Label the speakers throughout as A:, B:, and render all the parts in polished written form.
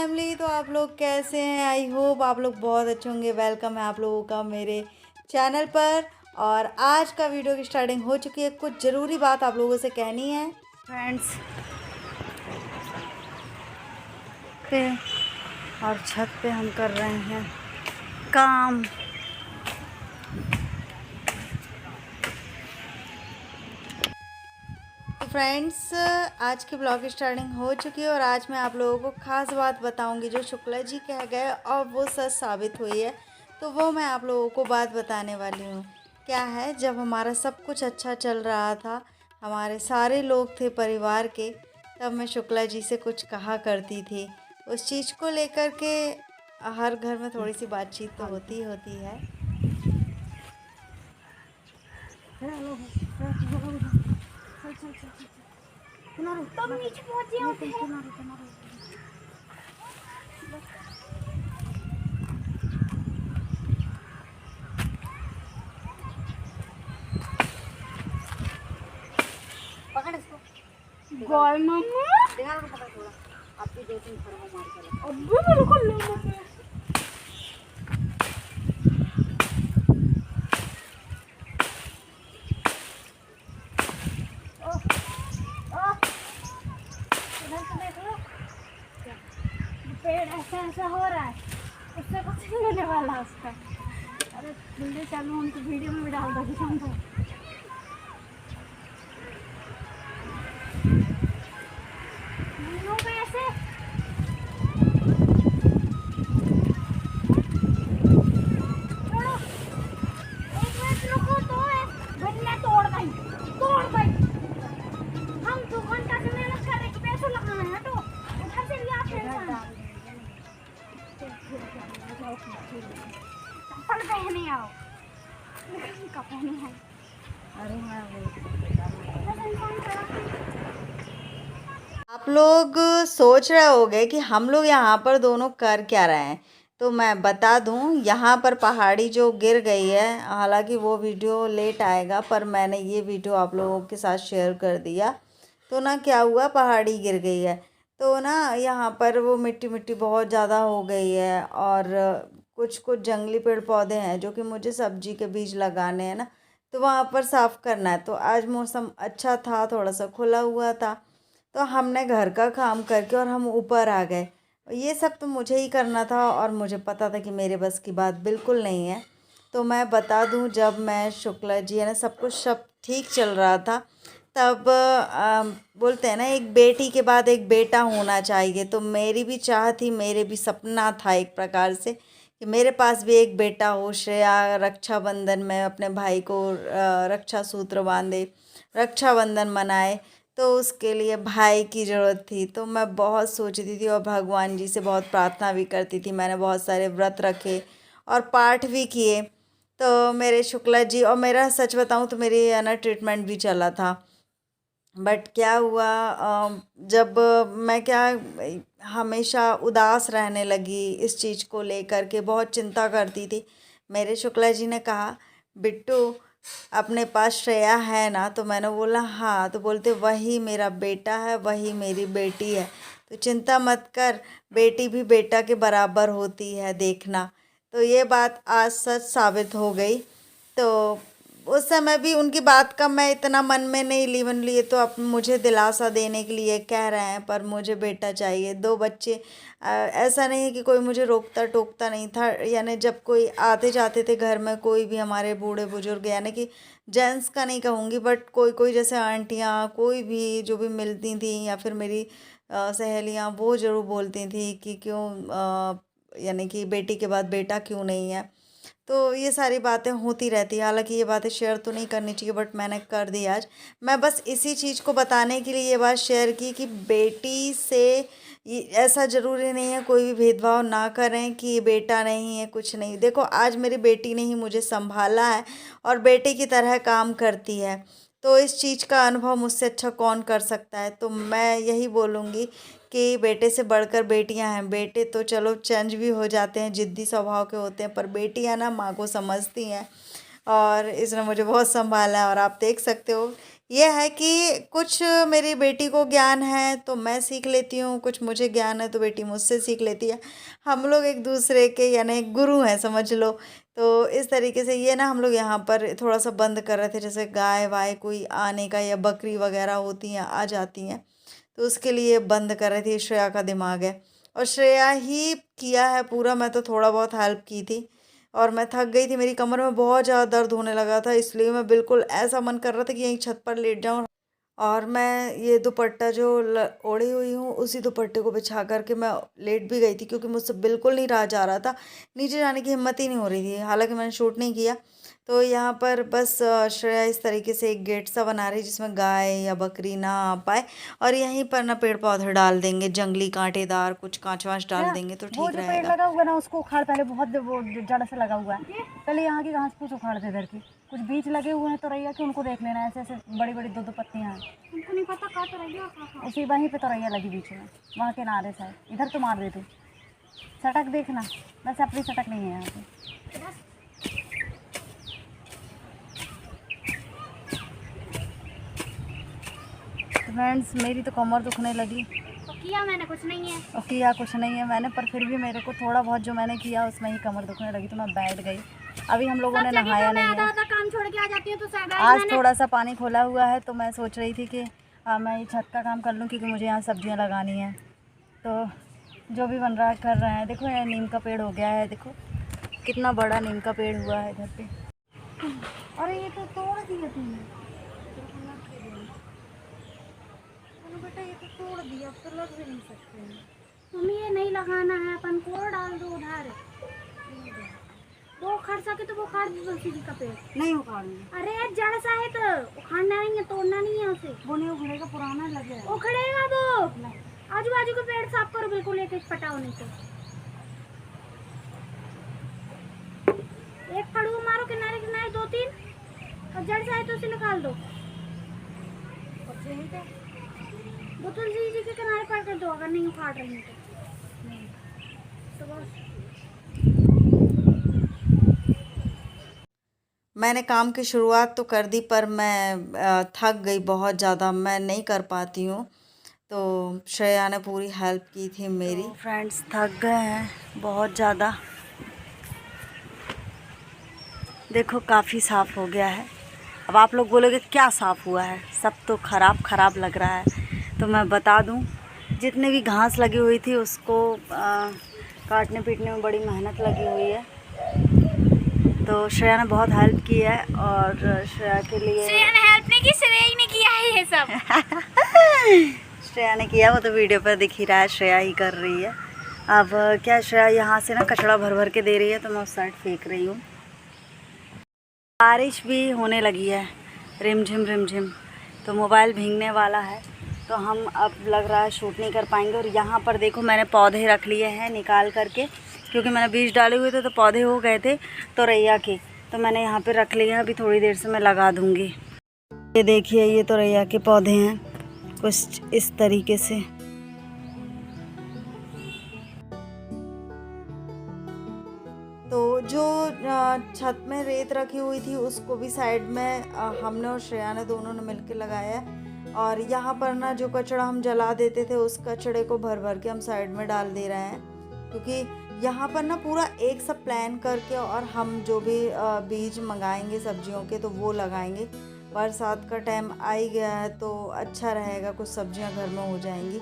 A: Family. तो आप लोग कैसे हैं? आई होप आप लोग बहुत अच्छे होंगे। वेलकम है आप लोगों का मेरे चैनल पर। और आज का वीडियो की स्टार्टिंग हो चुकी है। कुछ ज़रूरी बात आप लोगों से कहनी है फ्रेंड्स पे। और छत पे हम कर रहे हैं काम। फ्रेंड्स आज की ब्लॉग की स्टार्टिंग हो चुकी है और आज मैं आप लोगों को ख़ास बात बताऊंगी जो शुक्ला जी कह गए और वो सच साबित हुई है। तो वो मैं आप लोगों को बात बताने वाली हूँ। क्या है, जब हमारा सब कुछ अच्छा चल रहा था, हमारे सारे लोग थे परिवार के, तब मैं शुक्ला जी से कुछ कहा करती थी। उस चीज़ को लेकर के हर घर में थोड़ी सी बातचीत तो होती होती है।
B: गाय मम्मा
A: आपकी 2-3 घरों में मार कर
B: अब्बू बिल्कुल नहीं मम्मी इधर से देख लो पेड़ ऐसा हो रहा है, उससे कुछ नहीं होने वाला उसका। अरे वीडियो चालू, उनकी वीडियो में भी डाल दो समझो। मीनू पे ऐसे छोड़ो, एक मिनट रुको तो घटना तोड़ गई। हम दुकान का मेहनत कर रहे, पैसे लगाना है तो उधर से भी आप चप्पल पहने आओ, का पहने हैं।
A: अरे मैं
B: इंसान
A: आप लोग सोच रहे होंगे कि हम लोग यहाँ पर दोनों कर क्या रहे हैं। तो मैं बता दूँ, यहाँ पर पहाड़ी जो गिर गई है, हालांकि वो वीडियो लेट आएगा पर मैंने ये वीडियो आप लोगों के साथ शेयर कर दिया। तो ना क्या हुआ, पहाड़ी गिर गई है तो ना यहाँ पर वो मिट्टी मिट्टी बहुत ज़्यादा हो गई है। और कुछ कुछ जंगली पेड़ पौधे हैं जो कि मुझे सब्जी के बीज लगाने हैं ना, तो वहाँ पर साफ़ करना है। तो आज मौसम अच्छा था, थोड़ा सा खुला हुआ था, तो हमने घर का काम करके और हम ऊपर आ गए। ये सब तो मुझे ही करना था और मुझे पता था कि मेरे बस की बात बिल्कुल नहीं है। तो मैं बता दूं, जब मैं शुक्ला जी है ना, सब कुछ सब ठीक चल रहा था, तब बोलते हैं ना, एक बेटी के बाद एक बेटा होना चाहिए। तो मेरी भी चाह थी, मेरे भी सपना था एक प्रकार से कि मेरे पास भी एक बेटा हो। श्रेया रक्षाबंधन में अपने भाई को रक्षा सूत्र बांधे, रक्षाबंधन मनाए, तो उसके लिए भाई की ज़रूरत थी। तो मैं बहुत सोचती थी और भगवान जी से बहुत प्रार्थना भी करती थी। मैंने बहुत सारे व्रत रखे और पाठ भी किए। तो मेरे शुक्ला जी, और मेरा सच बताऊं तो मेरी है ना ट्रीटमेंट भी चला था। बट क्या हुआ, जब मैं क्या हमेशा उदास रहने लगी, इस चीज़ को लेकर के बहुत चिंता करती थी। मेरे शुक्ला जी ने कहा, बिट्टू अपने पास श्रेया है ना? तो मैंने बोला हाँ। तो बोलते वही मेरा बेटा है, वही मेरी बेटी है, तो चिंता मत कर, बेटी भी बेटा के बराबर होती है, देखना। तो ये बात आज सच साबित हो गई। तो उस समय भी उनकी बात का मैं इतना मन में नहीं ली, मन लिए तो अब मुझे दिलासा देने के लिए कह रहे हैं, पर मुझे बेटा चाहिए, 2 बच्चे। ऐसा नहीं है कि कोई मुझे रोकता टोकता नहीं था। यानी जब कोई आते जाते थे घर में, कोई भी हमारे बूढ़े बुजुर्ग, यानी कि जेंट्स का नहीं कहूँगी, बट कोई कोई जैसे आंटियाँ, कोई भी जो भी मिलती थी या फिर मेरी सहेलियाँ, वो ज़रूर बोलती थी कि क्यों यानी कि बेटी के बाद बेटा क्यों नहीं है। तो ये सारी बातें होती रहती है। हालांकि ये बातें शेयर तो नहीं करनी चाहिए, बट मैंने कर दी आज। मैं बस इसी चीज़ को बताने के लिए ये बात शेयर की कि बेटी से ऐसा ज़रूरी नहीं है, कोई भी भेदभाव ना करें कि ये बेटा नहीं है, कुछ नहीं। देखो, आज मेरी बेटी ने ही मुझे संभाला है और बेटे की तरह काम करती है। तो इस चीज़ का अनुभव मुझसे अच्छा कौन कर सकता है। तो मैं यही बोलूँगी कि बेटे से बढ़कर बेटियां हैं। बेटे तो चलो चेंज भी हो जाते हैं, ज़िद्दी स्वभाव के होते हैं, पर बेटियां ना माँ को समझती हैं और इसने मुझे बहुत संभाला है। और आप देख सकते हो ये है कि कुछ मेरी बेटी को ज्ञान है तो मैं सीख लेती हूँ, कुछ मुझे ज्ञान है तो बेटी मुझसे सीख लेती है। हम लोग एक दूसरे के यानी गुरु हैं समझ लो। तो इस तरीके से ये ना हम लोग यहाँ पर थोड़ा सा बंद कर रहे थे, जैसे गाय वाय कोई आने का या बकरी वगैरह होती हैं आ जाती हैं, तो उसके लिए बंद कर रही थी। श्रेया का दिमाग है और श्रेया ही किया है पूरा, मैं तो थोड़ा बहुत हेल्प की थी। और मैं थक गई थी, मेरी कमर में बहुत ज़्यादा दर्द होने लगा था, इसलिए मैं बिल्कुल ऐसा मन कर रहा था कि यहीं छत पर लेट जाऊं। और मैं ये दुपट्टा जो ओढ़ी हुई हूँ उसी दुपट्टे को बिछा करके मैं लेट भी गई थी, क्योंकि मुझसे बिल्कुल नहीं रहा जा रहा था, नीचे जाने की हिम्मत ही नहीं हो रही थी। हालांकि मैंने शूट नहीं किया। तो यहाँ पर बस श्रेया इस तरीके से एक गेट सा बना रही जिसमें गाय या बकरी ना आ पाए, और यहीं पर ना पेड़ पौधे डाल देंगे, जंगली कांटेदार कुछ कांच वाँच डाल देंगे तो
C: वो
A: ठीक
C: जो पेड़
A: रहेगा।
C: लगा हुआ है ना उसको उखाड़, पहले बहुत वो जड़ से लगा हुआ है, पहले यहाँ की घास फूस उखाड़ दे। इधर की कुछ बीज लगे हुए हैं तो रैया कि उनको देख लेना, ऐसे ऐसे बड़ी बड़ी दो दो पत्तियाँ हैं,
B: उनको नहीं पता कहाँ तो रैया कहाँ।
C: उसी वहीं पे तो रैया लगी बीच में, वहाँ के नारे से इधर तो मार दे तू। सटक देखना, वैसे अपनी सटक नहीं है यहाँ पे। फ्रेंड्स मेरी तो कमर दुखने लगी।
B: तो किया मैंने कुछ नहीं है।
C: और किया कुछ नहीं है मैंने, पर फिर भी मेरे को थोड़ा बहुत जो मैंने किया उसमें ही कमर दुखने लगी, तो मैं बैठ गई। अभी हम लोगों ने नहाया नहीं
B: आधा
C: है,
B: आधा काम छोड़ के आ जाती हूँ तो शायद
C: आज थोड़ा सा पानी खोला हुआ है, तो मैं सोच रही थी कि मैं ये छत का काम कर लूँ, क्योंकि मुझे यहाँ सब्जियाँ लगानी है। तो जो भी बन रहा है कर रहे हैं। देखो ये नीम का पेड़ हो गया है, देखो कितना बड़ा नीम का पेड़ हुआ है इधर पे।
B: अरे ये तो तोड़ दिया तुमने। बेटा ये तो तोड़ दिया, अब तो लग भी नहीं सकते। तुम्हें ये नहीं लगाना है, अपन को डाल दो उधार। वो उखाड़ सके तो वो उखाड़ दो तुलसी जी का पेड़।
C: नहीं उखाड़ना,
B: अरे जड़ सा है तो उखाड़ना नहीं है, तोड़ना नहीं है उसे।
C: वो नहीं उखड़ेगा, पुराना लगे
B: उखड़ेगा वो। आजू बाजू के पेड़ साफ करो बिल्कुल, एक एक पटाओ नहीं तो। एक फड़ू मारो किनारे किनारे दो तीन, और जड़ सा है तो उसे निकाल दो। वो तुलसी जी के किनारे पर कर दो, अगर नहीं उखाड़ रही तो बस।
A: मैंने काम की शुरुआत तो कर दी, पर मैं थक गई बहुत ज़्यादा, मैं नहीं कर पाती हूँ। तो श्रेया ने पूरी हेल्प की थी मेरी। तो फ्रेंड्स थक गए हैं बहुत ज़्यादा। देखो काफ़ी साफ़ हो गया है। अब आप लोग बोलोगे क्या साफ़ हुआ है, सब तो ख़राब लग रहा है। तो मैं बता दूं, जितनी भी घास लगी हुई थी उसको काटने पीटने में बड़ी मेहनत लगी हुई है। तो श्रेया ने बहुत हेल्प की है, और श्रेया के लिए
B: श्रेया ने हेल्प नहीं की, श्रेया ही ने किया है ये सब।
A: श्रेया ने किया, वो तो वीडियो पर दिख ही रहा है, श्रेया ही कर रही है। अब क्या श्रेया यहाँ से ना कचड़ा भर भर के दे रही है, तो मैं उस साइड फेंक रही हूँ। बारिश भी होने लगी है, रिमझिम, तो मोबाइल भीगने वाला है, तो हम अब लग रहा है शूट नहीं कर पाएंगे। और यहाँ पर देखो मैंने पौधे रख लिए हैं निकाल करके, क्योंकि मैंने बीज डाले हुए थे तो पौधे हो गए थे तो रैया के, तो मैंने यहाँ पे रख लिए हैं। अभी थोड़ी देर से मैं लगा दूँगी। ये देखिए ये तो रैया के पौधे हैं कुछ इस तरीके से। तो जो छत में रेत रखी हुई थी उसको भी साइड में हमने और श्रेया ने दोनों ने मिलकर लगाया है। और यहाँ पर ना जो कचरा हम जला देते थे उस कचड़े को भर भर के हम साइड में डाल दे रहे हैं, क्योंकि यहाँ पर ना पूरा एक सब प्लान करके और हम जो भी बीज मंगाएंगे सब्जियों के तो वो लगाएंगे। बरसात का टाइम आ ही गया है तो अच्छा रहेगा, कुछ सब्जियाँ घर में हो जाएंगी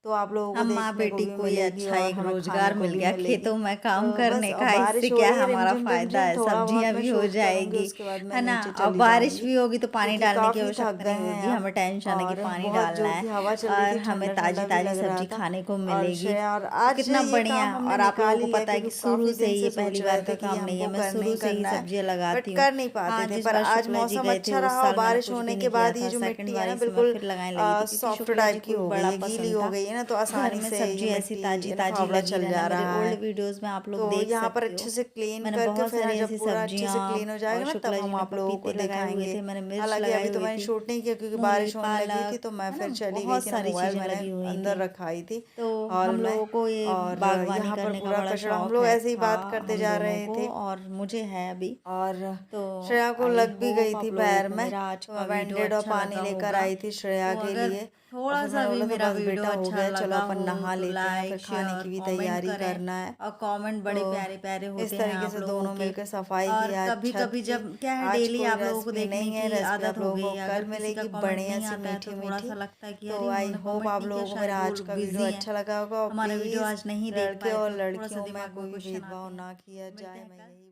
A: तो आप लोगों को
C: माँ बेटी को ये अच्छा एक रोजगार मिल गया खेतों में काम
A: तो
C: करने
A: बस
C: का,
A: बारिश
C: इससे
A: हो
C: क्या
A: रही है,
C: हमारा
A: रिमझिम
C: फायदा है,
A: रिमझिम, थोड़ा बहुत
C: सब्जियां
A: मैं
C: भी हो
A: शूट करूंगी,
C: जाएगी,
A: उसके बाद मैं
C: है ना।
A: नीचे
C: और
A: चली
C: बारिश
A: जाऊंगी,
C: भी होगी तो पानी
A: क्योंकि
C: डालने की
A: काफी थक
C: आवश्यकता
A: गए
C: नहीं
A: हैं
C: होगी,
A: आप।
C: हमें टेंशन है कि
A: और
C: पानी
A: बहुत
C: डालना
A: जोर की
C: है
A: हवा चल रही
C: और
A: थी,
C: हमें
A: ठंडा
C: ताज़ी
A: ठंडा भी
C: ताज़ी
A: लग रहा
C: सब्जी
A: था।
C: खाने को
A: और
C: मिलेगी,
A: और
C: तो
A: आज
C: कितना
A: ये
C: बढ़िया।
A: काम हमने
C: और आप लोगों
A: निकाल
C: को
A: लिया
C: पता है कि
A: क्योंकि
C: शुरू
A: काफी
C: से
A: दिन
C: ये
A: से
C: पहली
A: सोच
C: बार
A: रहे
C: का
A: थे कि
C: काम नहीं है,
A: हमको
C: मैं
A: करना
C: शुरू
A: ही
C: से ही
A: करना है,
C: सब्जियां
A: बट
C: लगाती हूँ।
A: कर नहीं पाते
C: हाँ,
A: थे।
C: जिस
A: पर
C: बार
A: आज
C: शुक्ला जी
A: मौसम
C: गए थे
A: अच्छा
C: उस
A: रहा और
C: साल मैंने
A: बारिश
C: कुछ भी
A: होने
C: नहीं
A: के
C: किया
A: बाद ये
C: था,
A: जो
C: सेकंड
A: मिट्टी है
C: बार
A: ना
C: इस समय
A: बिल्कुल
C: फिर लगाने लगी थी, क्योंकि
A: सॉफ्ट
C: शुक्ला जी
A: टाइप की
C: को
A: हो गई
C: बड़ा
A: है, गीली
C: पसंद
A: हो
C: था
A: गई है। चाहिए ना तो
C: घर
A: आसानी
C: में
A: से
C: सब्जी
A: ये
C: ऐसी
A: मिट्टी
C: ताजी ताजी
A: फावड़ा
C: लगी
A: चल जा
C: रहना।
A: रहा
C: मेरे
A: है।
C: ओल्ड वीडियोस में आप लोग
A: तो
C: देख
A: यहाँ पर
C: सकते
A: अच्छे
C: हो,
A: से क्लीन
C: मैंने
A: करके
C: बहुत
A: फिर
C: सारी
A: जब
C: ऐसी
A: पूरा अच्छे से
C: सब्जियाँ,
A: क्लीन हो
C: और
A: जाएगा ना तब
C: शुक्ला जी
A: हम
C: ने
A: आप लोगों को
C: पपीते लगाए हुए
A: दिखाएंगे।
C: थे, मैंने मिर्च
A: हालांकि
C: लगाई
A: अभी तो
C: हुई
A: मैंने
C: थी,
A: शूट नहीं किया क्योंकि
C: मूली,
A: बारिश होने लगी थी,
C: पालक,
A: तो मैं
C: है ना,
A: फिर चली गई
C: बहुत
A: थी ना,
C: सारी
A: मोबाइल
C: चीज़ें
A: मैंने
C: लगी हुई
A: अंदर
C: थी।
A: रखाई थी
C: तो
A: हॉल
C: हम
A: में।
C: लोगों को ये
A: और
C: बागवानी
A: यहाँ पर
C: करने का
A: पूरा
C: बड़ा
A: कचरा हम
C: शौक
A: लोग
C: है,
A: ऐसे ही
C: था
A: बात करते
C: हम
A: जा
C: दोनों
A: रहे
C: को,
A: थे।
C: और मुझे है अभी।
A: और
C: तो
A: श्रेया को
C: आई
A: लग भी गई
C: होप
A: थी
C: आप लोगों
A: पैर
C: को
A: में,
C: मेरा आज
A: तो
C: का
A: मैं
C: वीडियो
A: बैंडेड और
C: अच्छा
A: पानी
C: लगा
A: लेकर
C: होगा।
A: आई थी श्रेया
C: तो
A: के
C: अगर
A: लिए। और
C: थोड़ा
A: फिर
C: सा
A: मैंने
C: भी
A: बोला था
C: मेरा
A: बस
C: वीडियो
A: बेटा हो
C: अच्छा
A: गया, चलो
C: लगा
A: अपन
C: हो
A: नहा
C: तो
A: लेते हैं, फिर
C: लाइक,
A: खाने
C: शेयर,
A: की भी
C: कमेंट
A: तैयारी
C: करें।
A: करना है।
C: और कमेंट बड़े
A: तो
C: प्यारे प्यारे
A: इस
C: होते हैं
A: तरीके
C: आप
A: से
C: लोगों
A: दोनों
C: के।
A: मिलकर सफाई
C: और
A: की आज
C: कभी
A: छत
C: कभी
A: की।
C: जब क्या है,
A: आज
C: डेली
A: कोई
C: आप लोगों को
A: रेसिपी
C: देखने
A: नहीं है,
C: की
A: रेसिपी
C: आदत
A: आप
C: हो
A: लोगों
C: गई
A: को
C: है,
A: कल
C: अगर किसी का
A: मिलेगी
C: कमेंट
A: बढ़िया
C: नहीं
A: सी
C: आता है
A: मीठी
C: तो थोड़ा
A: मीठी।
C: सा लगता है कि
A: तो
C: अरे
A: आई
C: उन्होंने
A: होप
C: कमेंट
A: आप
C: नहीं किया,
A: लोगों को
C: शायद
A: मेरा
C: वो
A: आज का वीडियो
C: बिजी हैं,
A: अच्छा लगा होगा। और
C: हमारा वीडियो
A: प्लीज़
C: आज नहीं देख
A: लड़के
C: पाए,
A: और
C: तो थोड़ा सा
A: लड़कियों में
C: दिमाग में
A: कोई भी
C: क्वेश्चन
A: भेदभाव
C: आते हैं।
A: ना किया
C: मिलते
A: जाए,
C: हैं
A: मैं
C: कल।
A: यही